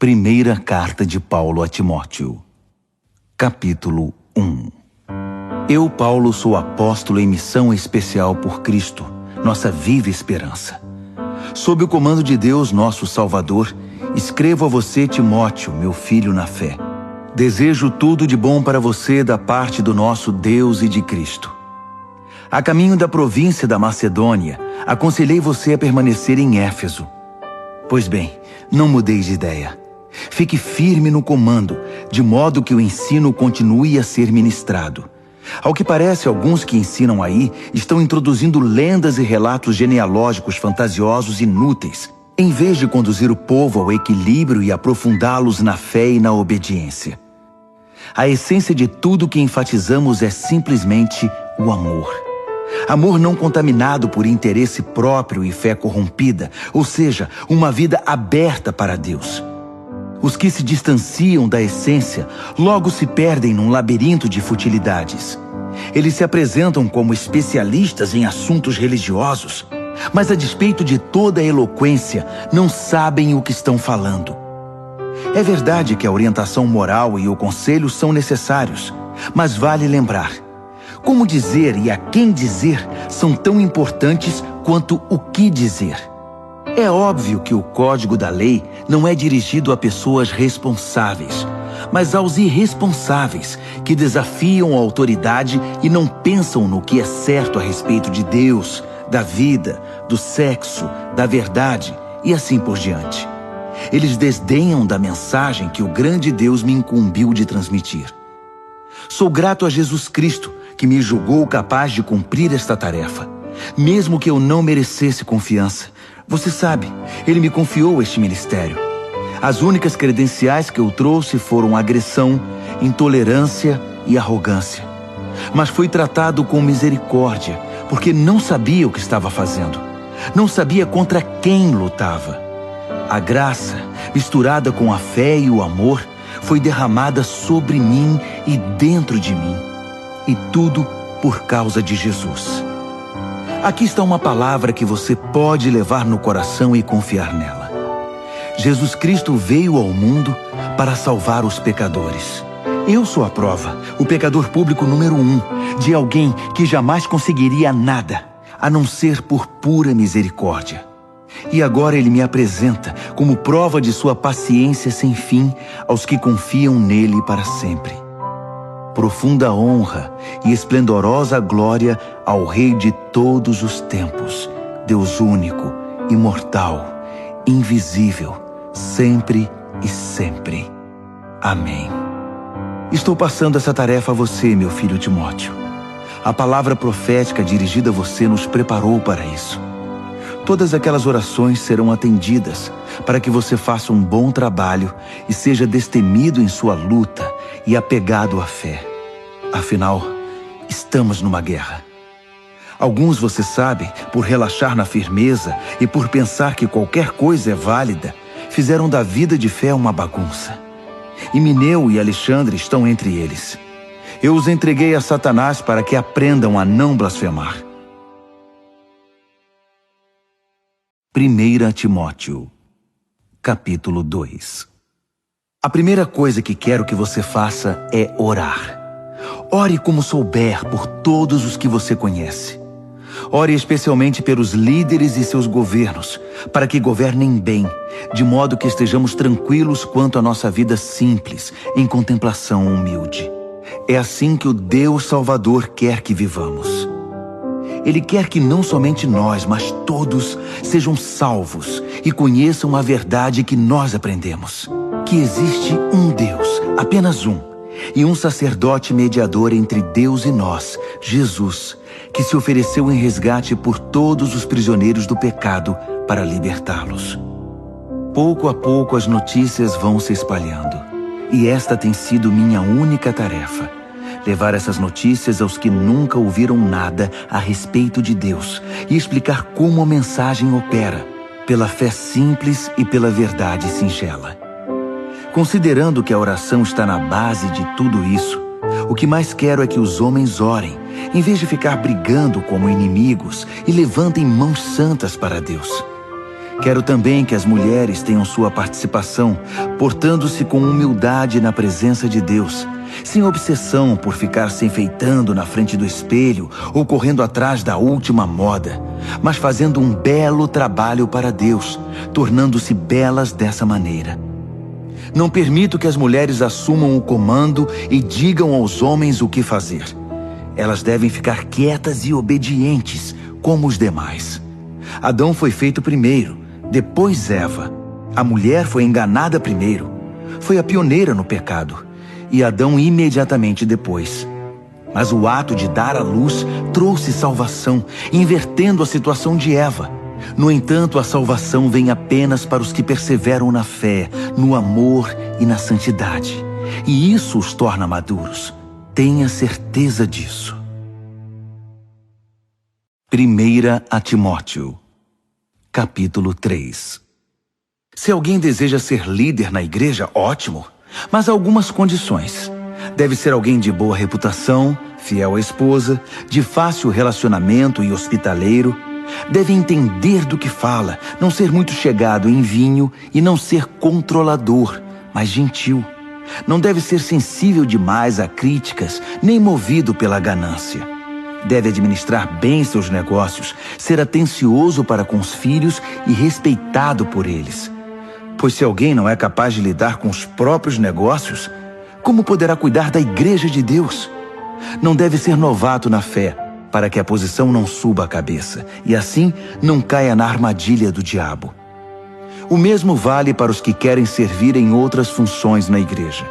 Primeira carta de Paulo a Timóteo, capítulo 1. Eu, Paulo, sou apóstolo em missão especial por Cristo, nossa viva esperança. Sob o comando de Deus, nosso Salvador, escrevo a você, Timóteo, meu filho na fé. Desejo tudo de bom para você da parte do nosso Deus e de Cristo. A caminho da província da Macedônia, aconselhei você a permanecer em Éfeso. Pois bem, não mudei de ideia. Fique firme no comando, de modo que o ensino continue a ser ministrado. Ao que parece, alguns que ensinam aí estão introduzindo lendas e relatos genealógicos fantasiosos inúteis, em vez de conduzir o povo ao equilíbrio e aprofundá-los na fé e na obediência. A essência de tudo que enfatizamos é simplesmente o amor. Amor não contaminado por interesse próprio e fé corrompida, ou seja, uma vida aberta para Deus. Os que se distanciam da essência logo se perdem num labirinto de futilidades. Eles se apresentam como especialistas em assuntos religiosos, mas a despeito de toda a eloquência, não sabem o que estão falando. É verdade que a orientação moral e o conselho são necessários, mas vale lembrar: como dizer e a quem dizer são tão importantes quanto o que dizer. É óbvio que o código da lei não é dirigido a pessoas responsáveis, mas aos irresponsáveis que desafiam a autoridade e não pensam no que é certo a respeito de Deus, da vida, do sexo, da verdade e assim por diante. Eles desdenham da mensagem que o grande Deus me incumbiu de transmitir. Sou grato a Jesus Cristo, que me julgou capaz de cumprir esta tarefa, mesmo que eu não merecesse confiança. Você sabe, ele me confiou este ministério. As únicas credenciais que eu trouxe foram agressão, intolerância e arrogância. Mas fui tratado com misericórdia, porque não sabia o que estava fazendo. Não sabia contra quem lutava. A graça, misturada com a fé e o amor, foi derramada sobre mim e dentro de mim. E tudo por causa de Jesus. Aqui está uma palavra que você pode levar no coração e confiar nela. Jesus Cristo veio ao mundo para salvar os pecadores. Eu sou a prova, o pecador público número 1, de alguém que jamais conseguiria nada, a não ser por pura misericórdia. E agora ele me apresenta como prova de sua paciência sem fim aos que confiam nele para sempre. Profunda honra e esplendorosa glória ao Rei de todos os tempos, Deus único, imortal, invisível, sempre e sempre. Amém. Estou passando essa tarefa a você, meu filho Timóteo. A palavra profética dirigida a você nos preparou para isso. Todas aquelas orações serão atendidas para que você faça um bom trabalho e seja destemido em sua luta e apegado à fé. Afinal, estamos numa guerra. Alguns, você sabe, por relaxar na firmeza e por pensar que qualquer coisa é válida, fizeram da vida de fé uma bagunça. Himeneu e Alexandre estão entre eles. Eu os entreguei a Satanás para que aprendam a não blasfemar. 1 Timóteo, capítulo 2. A primeira coisa que quero que você faça é orar. Ore como souber por todos os que você conhece. Ore especialmente pelos líderes e seus governos, para que governem bem, de modo que estejamos tranquilos quanto à nossa vida simples, em contemplação humilde. É assim que o Deus Salvador quer que vivamos. Ele quer que não somente nós, mas todos sejam salvos e conheçam a verdade que nós aprendemos. Que existe um Deus, apenas um, e um sacerdote mediador entre Deus e nós, Jesus, que se ofereceu em resgate por todos os prisioneiros do pecado para libertá-los. Pouco a pouco as notícias vão se espalhando, e esta tem sido minha única tarefa: levar essas notícias aos que nunca ouviram nada a respeito de Deus e explicar como a mensagem opera, pela fé simples e pela verdade singela. Considerando que a oração está na base de tudo isso, o que mais quero é que os homens orem, em vez de ficar brigando como inimigos, e levantem mãos santas para Deus. Quero também que as mulheres tenham sua participação, portando-se com humildade na presença de Deus, sem obsessão por ficar se enfeitando na frente do espelho ou correndo atrás da última moda, mas fazendo um belo trabalho para Deus, tornando-se belas dessa maneira. Não permito que as mulheres assumam o comando e digam aos homens o que fazer. Elas devem ficar quietas e obedientes, como os demais. Adão foi feito primeiro, depois Eva. A mulher foi enganada primeiro. Foi a pioneira no pecado. E Adão imediatamente depois. Mas o ato de dar à luz trouxe salvação, invertendo a situação de Eva. No entanto, a salvação vem apenas para os que perseveram na fé, no amor e na santidade. E isso os torna maduros. Tenha certeza disso. 1 a Timóteo, capítulo 3. Se alguém deseja ser líder na igreja, ótimo, mas há algumas condições. Deve ser alguém de boa reputação, fiel à esposa, de fácil relacionamento e hospitaleiro. Deve entender do que fala, não ser muito chegado em vinho e não ser controlador, mas gentil. Não deve ser sensível demais a críticas, nem movido pela ganância. Deve administrar bem seus negócios, ser atencioso para com os filhos e respeitado por eles. Pois se alguém não é capaz de lidar com os próprios negócios, como poderá cuidar da igreja de Deus? Não deve ser novato na fé, para que a posição não suba a cabeça, e assim não caia na armadilha do diabo. O mesmo vale para os que querem servir em outras funções na igreja.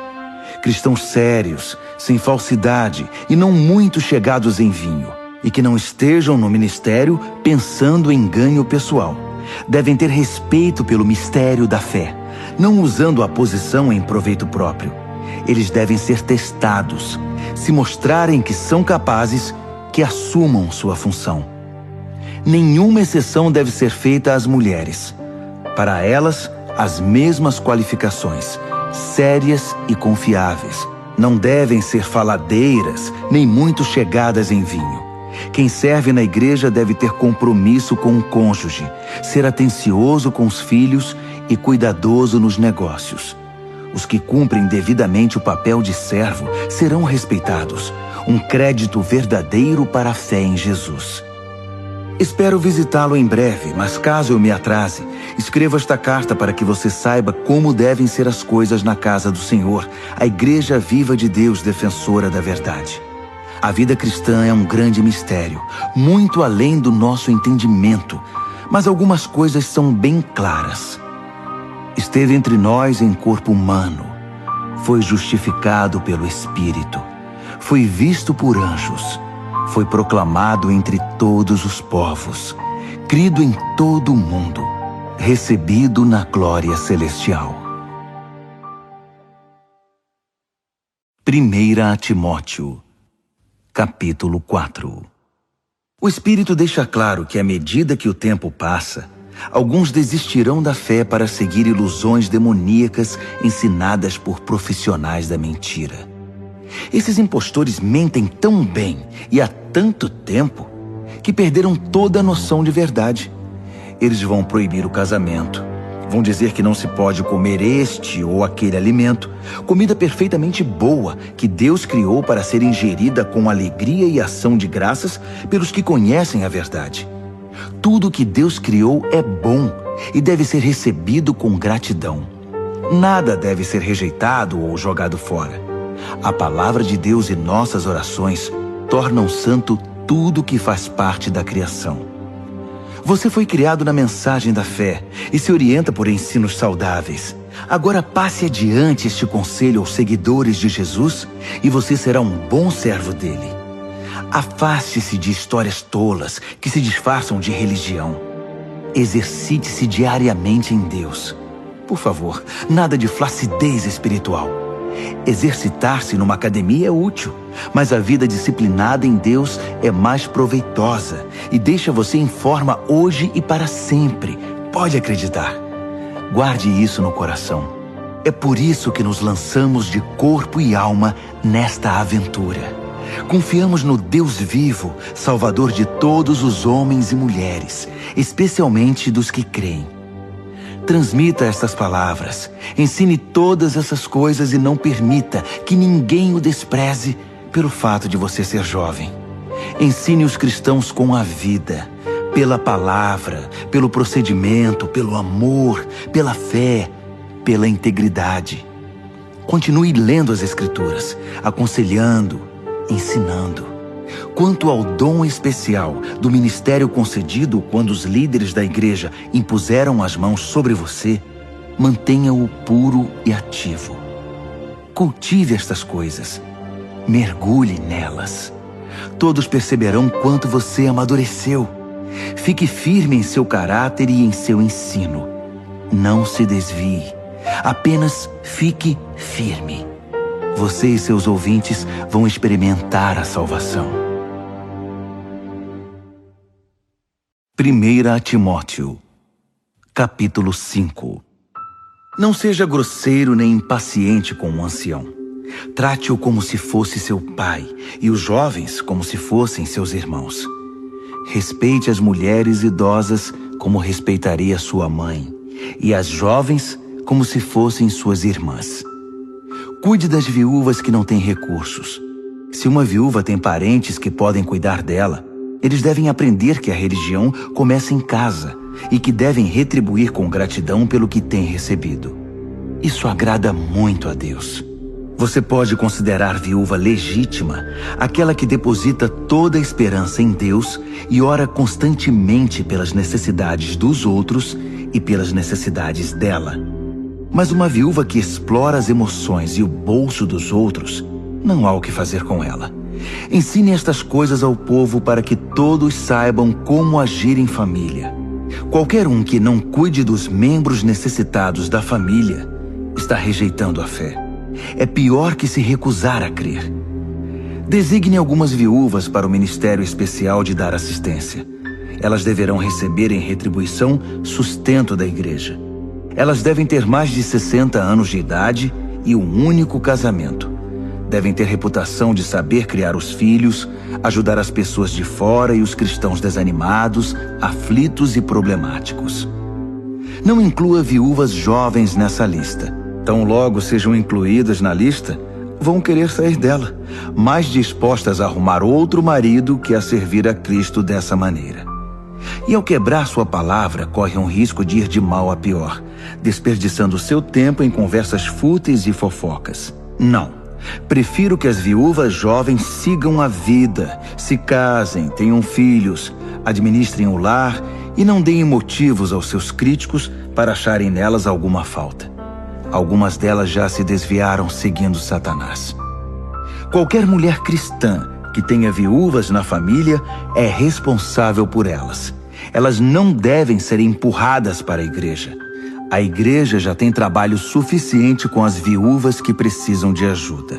Cristãos sérios, sem falsidade e não muito chegados em vinho, e que não estejam no ministério pensando em ganho pessoal. Devem ter respeito pelo mistério da fé, não usando a posição em proveito próprio. Eles devem ser testados. Se mostrarem que são capazes, que assumam sua função. Nenhuma exceção deve ser feita às mulheres. Para elas, as mesmas qualificações, sérias e confiáveis. Não devem ser faladeiras, nem muito chegadas em vinho. Quem serve na igreja deve ter compromisso com o cônjuge, ser atencioso com os filhos e cuidadoso nos negócios. Os que cumprem devidamente o papel de servo serão respeitados. Um crédito verdadeiro para a fé em Jesus. Espero visitá-lo em breve, mas caso eu me atrase, escreva esta carta para que você saiba como devem ser as coisas na casa do Senhor, a Igreja Viva de Deus, defensora da verdade. A vida cristã é um grande mistério, muito além do nosso entendimento, mas algumas coisas são bem claras. Esteve entre nós em corpo humano, foi justificado pelo Espírito, foi visto por anjos, foi proclamado entre todos os povos, crido em todo o mundo, recebido na glória celestial. 1 a Timóteo, capítulo 4. O Espírito deixa claro que à medida que o tempo passa, alguns desistirão da fé para seguir ilusões demoníacas ensinadas por profissionais da mentira. Esses impostores mentem tão bem e há tanto tempo que perderam toda a noção de verdade. Eles vão proibir o casamento, vão dizer que não se pode comer este ou aquele alimento, comida perfeitamente boa que Deus criou para ser ingerida com alegria e ação de graças pelos que conhecem a verdade. Tudo que Deus criou é bom e deve ser recebido com gratidão. Nada deve ser rejeitado ou jogado fora. A palavra de Deus e nossas orações tornam santo tudo que faz parte da criação. Você foi criado na mensagem da fé e se orienta por ensinos saudáveis. Agora passe adiante este conselho aos seguidores de Jesus e você será um bom servo dele. Afaste-se de histórias tolas que se disfarçam de religião. Exercite-se diariamente em Deus. Por favor, nada de flacidez espiritual. Exercitar-se numa academia é útil, mas a vida disciplinada em Deus é mais proveitosa e deixa você em forma hoje e para sempre. Pode acreditar. Guarde isso no coração. É por isso que nos lançamos de corpo e alma nesta aventura. Confiamos no Deus vivo, Salvador de todos os homens e mulheres, especialmente dos que creem. Transmita estas palavras, ensine todas essas coisas e não permita que ninguém o despreze pelo fato de você ser jovem. Ensine os cristãos com a vida, pela palavra, pelo procedimento, pelo amor, pela fé, pela integridade. Continue lendo as Escrituras, aconselhando, ensinando. Quanto ao dom especial do ministério concedido quando os líderes da igreja impuseram as mãos sobre você, mantenha-o puro e ativo. Cultive estas coisas. Mergulhe nelas. Todos perceberão quanto você amadureceu. Fique firme em seu caráter e em seu ensino. Não se desvie. Apenas fique firme. Você e seus ouvintes vão experimentar a salvação. 1 Timóteo, capítulo 5. Não seja grosseiro nem impaciente com o ancião. Trate-o como se fosse seu pai e os jovens como se fossem seus irmãos. Respeite as mulheres idosas como respeitaria sua mãe e as jovens como se fossem suas irmãs. Cuide das viúvas que não têm recursos. Se uma viúva tem parentes que podem cuidar dela, eles devem aprender que a religião começa em casa e que devem retribuir com gratidão pelo que têm recebido. Isso agrada muito a Deus. Você pode considerar viúva legítima aquela que deposita toda a esperança em Deus e ora constantemente pelas necessidades dos outros e pelas necessidades dela. Mas uma viúva que explora as emoções e o bolso dos outros, não há o que fazer com ela. Ensine estas coisas ao povo para que todos saibam como agir em família. Qualquer um que não cuide dos membros necessitados da família está rejeitando a fé. É pior que se recusar a crer. Designe algumas viúvas para o ministério especial de dar assistência. Elas deverão receber em retribuição sustento da igreja. Elas devem ter mais de 60 anos de idade e um único casamento. Devem ter reputação de saber criar os filhos, ajudar as pessoas de fora e os cristãos desanimados, aflitos e problemáticos. Não inclua viúvas jovens nessa lista. Tão logo sejam incluídas na lista, vão querer sair dela, mais dispostas a arrumar outro marido que a servir a Cristo dessa maneira. E ao quebrar sua palavra, corre um risco de ir de mal a pior, desperdiçando seu tempo em conversas fúteis e fofocas. Não. Prefiro que as viúvas jovens sigam a vida, se casem, tenham filhos, administrem o lar e não deem motivos aos seus críticos para acharem nelas alguma falta. Algumas delas já se desviaram seguindo Satanás. Qualquer mulher cristã que tenha viúvas na família é responsável por elas. Elas não devem ser empurradas para a igreja. A igreja já tem trabalho suficiente com as viúvas que precisam de ajuda.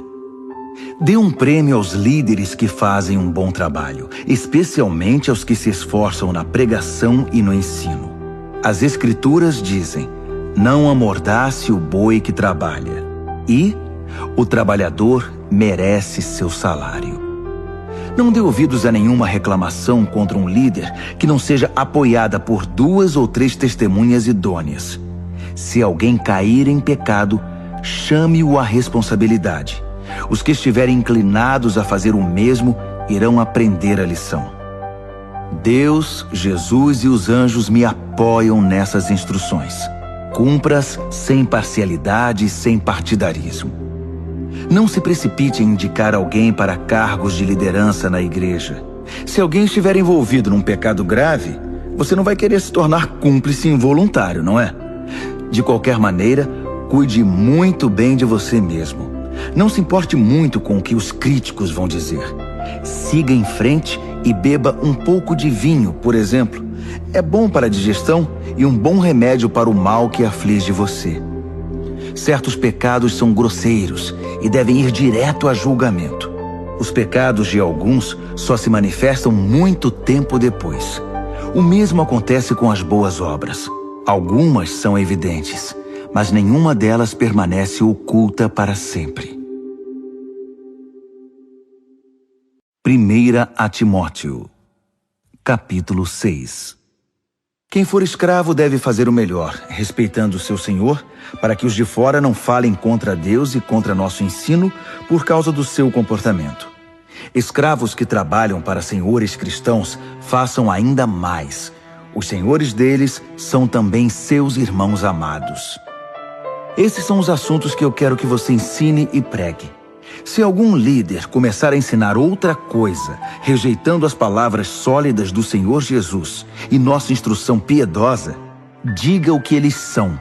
Dê um prêmio aos líderes que fazem um bom trabalho, especialmente aos que se esforçam na pregação e no ensino. As Escrituras dizem: não amordace o boi que trabalha, e o trabalhador merece seu salário. Não dê ouvidos a nenhuma reclamação contra um líder que não seja apoiada por 2 ou 3 testemunhas idôneas. Se alguém cair em pecado, chame-o à responsabilidade. Os que estiverem inclinados a fazer o mesmo irão aprender a lição. Deus, Jesus e os anjos me apoiam nessas instruções. Cumpra-as sem parcialidade e sem partidarismo. Não se precipite em indicar alguém para cargos de liderança na igreja. Se alguém estiver envolvido num pecado grave, você não vai querer se tornar cúmplice involuntário, não é? De qualquer maneira, cuide muito bem de você mesmo. Não se importe muito com o que os críticos vão dizer. Siga em frente e beba um pouco de vinho, por exemplo. É bom para a digestão e um bom remédio para o mal que aflige você. Certos pecados são grosseiros e devem ir direto a julgamento. Os pecados de alguns só se manifestam muito tempo depois. O mesmo acontece com as boas obras. Algumas são evidentes, mas nenhuma delas permanece oculta para sempre. 1 Timóteo, capítulo 6. Quem for escravo deve fazer o melhor, respeitando o seu senhor, para que os de fora não falem contra Deus e contra nosso ensino por causa do seu comportamento. Escravos que trabalham para senhores cristãos façam ainda mais. Os senhores deles são também seus irmãos amados. Esses são os assuntos que eu quero que você ensine e pregue. Se algum líder começar a ensinar outra coisa, rejeitando as palavras sólidas do Senhor Jesus e nossa instrução piedosa, diga o que eles são: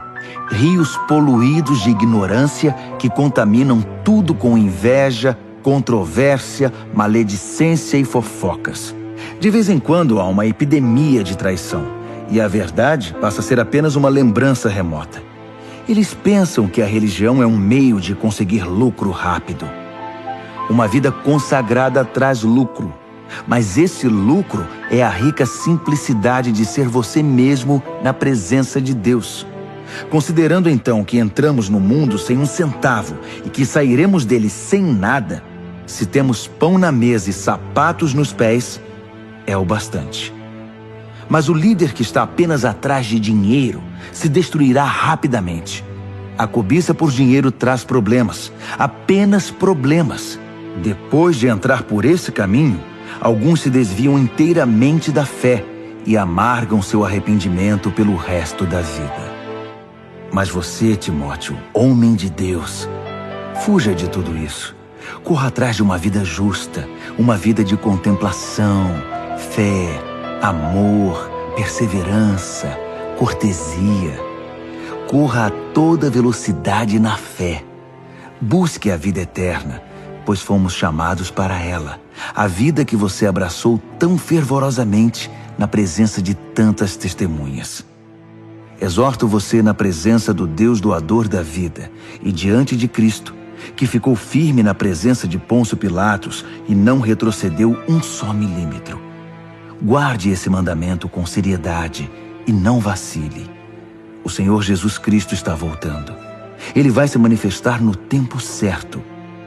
rios poluídos de ignorância que contaminam tudo com inveja, controvérsia, maledicência e fofocas. De vez em quando há uma epidemia de traição, e a verdade passa a ser apenas uma lembrança remota. Eles pensam que a religião é um meio de conseguir lucro rápido. Uma vida consagrada traz lucro, mas esse lucro é a rica simplicidade de ser você mesmo na presença de Deus. Considerando então que entramos no mundo sem um centavo e que sairemos dele sem nada, se temos pão na mesa e sapatos nos pés, é o bastante. Mas o líder que está apenas atrás de dinheiro se destruirá rapidamente. A cobiça por dinheiro traz problemas, apenas problemas. Depois de entrar por esse caminho, alguns se desviam inteiramente da fé e amargam seu arrependimento pelo resto da vida. Mas você, Timóteo, homem de Deus, fuja de tudo isso. Corra atrás de uma vida justa, uma vida de contemplação, fé, amor, perseverança, cortesia. Corra a toda velocidade na fé. Busque a vida eterna, pois fomos chamados para ela, a vida que você abraçou tão fervorosamente na presença de tantas testemunhas. Exorto você na presença do Deus doador da vida e diante de Cristo, que ficou firme na presença de Pôncio Pilatos e não retrocedeu um só milímetro. Guarde esse mandamento com seriedade e não vacile. O Senhor Jesus Cristo está voltando. Ele vai se manifestar no tempo certo.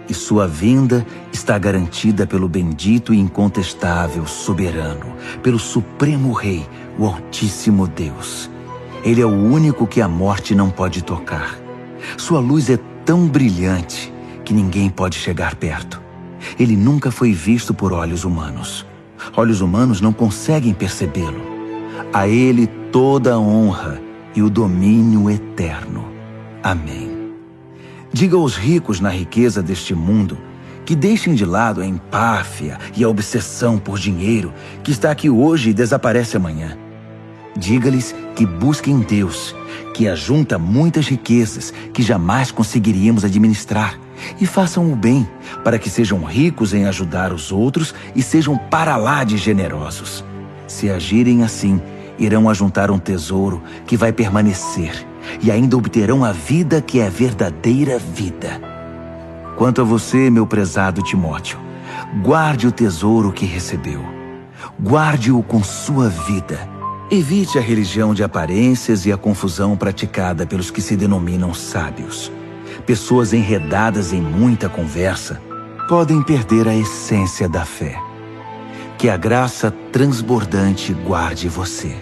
E sua vinda está garantida pelo bendito e incontestável soberano, pelo Supremo Rei, o Altíssimo Deus. Ele é o único que a morte não pode tocar. Sua luz é tão brilhante que ninguém pode chegar perto. Ele nunca foi visto por olhos humanos. Olhos humanos não conseguem percebê-lo. A ele toda a honra e o domínio eterno. Amém. Diga aos ricos na riqueza deste mundo que deixem de lado a empáfia e a obsessão por dinheiro que está aqui hoje e desaparece amanhã. Diga-lhes que busquem Deus, que ajunta muitas riquezas que jamais conseguiríamos administrar, e façam o bem para que sejam ricos em ajudar os outros e sejam para lá de generosos. Se agirem assim, irão ajuntar um tesouro que vai permanecer e ainda obterão a vida que é a verdadeira vida. Quanto a você, meu prezado Timóteo, guarde o tesouro que recebeu. Guarde-o com sua vida. Evite a religião de aparências e a confusão praticada pelos que se denominam sábios. Pessoas enredadas em muita conversa podem perder a essência da fé. Que a graça transbordante guarde você.